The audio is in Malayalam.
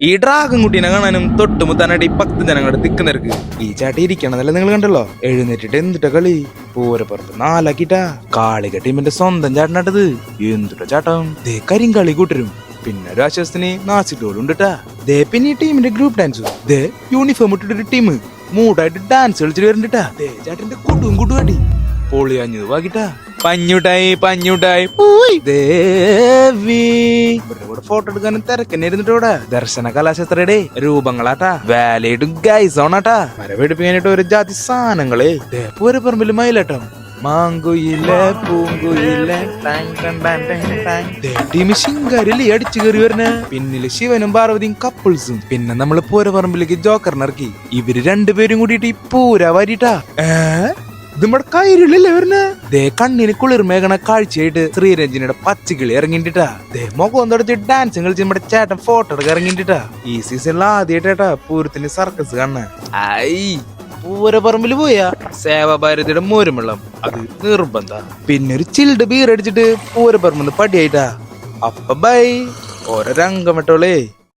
ഈ ഡ്രാഗൺ കുട്ടീനെ കാണാനും തൊട്ടുമുത്താനായിട്ട് ഈ 10 ജനങ്ങളുടെ തിക്കുന്നിരക്ക്. ഈ ചാട്ടി ഇരിക്കണതല്ല നിങ്ങൾ കണ്ടല്ലോ. എഴുന്നേറ്റിട്ട് എന്തിട്ടാ കളി. പൂരപ്പുറത്ത് 4 കാളിക ടീമിന്റെ സ്വന്തം ചാട്ടനാട്ടത്. എന്തുട്ടാ ചാട്ടം. ദേ കരിങ്കളി കൂട്ടരും. പിന്നെ ഒരു ആശ്വാസത്തിന് നാസിറ്റോളും ഉണ്ടിട്ടാ. ദേ പിന്നെ ഈ ടീമിന്റെ ഗ്രൂപ്പ് ഡാൻസ്. ദേ യൂണിഫോം ഇട്ടിട്ടൊരു ടീം മൂടായിട്ട് ഡാൻസ് കളിച്ചിട്ട് വരണ്ടിട്ടാ. ദേ ചാട്ടിന്റെ കുടുവാടി പൊളിയാഞ്ഞത് വാങ്ങിട്ടാ. പഞ്ഞുട്ടായി ദേവി ഇവിടെ ഫോട്ടോ എടുക്കാനും തിരക്കന്നെ ഇരുന്നിട്ടൂടെ. ദർശന കലാശാസ്ത്രയുടെ രൂപങ്ങളാട്ടാ. വാലയിടും ഗൈസോണാട്ടാ. മരവെടുപ്പിക്കാനായിട്ട് ഒരു ജാതി സാധനങ്ങളെ. പൂരപ്പറമ്പില് മയിലാട്ടം. മാങ്കുയിലെ പൂങ്കുയിലെ ടീം ശിങ്കാരില്ലേ അടിച്ചു കയറി വരണ. പിന്നില് ശിവനും പാർവതിയും കപ്പിൾസും. പിന്നെ നമ്മള് പൂരപ്പറമ്പിലേക്ക് ജോക്കറിനിറക്കി. ഇവര് രണ്ടുപേരും കൂടിയിട്ട് ഈ പൂര വാരിട്ടാ. നമ്മുടെ കൈരുള്ളില്ലേ വരുന്നേ. ദേ കണ്ണിന് കുളിർമേകണ കാഴ്ചയായിട്ട് ശ്രീരഞ്ജനയുടെ പച്ചക്കിളി ഇറങ്ങിട്ടാ. ദേ മുഖം തുടച്ച് ഡാൻസും കളിച്ച് നമ്മുടെ ചേട്ടൻ ഫോട്ടോ എടുക്കാൻ ഇറങ്ങിട്ടാ. ഈ സീസണിൽ ആദ്യമായിട്ടാ പൂരത്തിന് സർക്കസ് കാണാൻ. പൂരപ്പറമ്പില് പോയാ സേവാഭാരതിയുടെ മോരുമെള്ളം അത് നിർബന്ധ. പിന്നെ ഒരു ചിൽഡ് ബീർ അടിച്ചിട്ട് പൂരപ്പറമ്പ് പടിയായിട്ടാ. അപ്പ ബൈ ഓരോ രംഗം വിട്ടോളേ.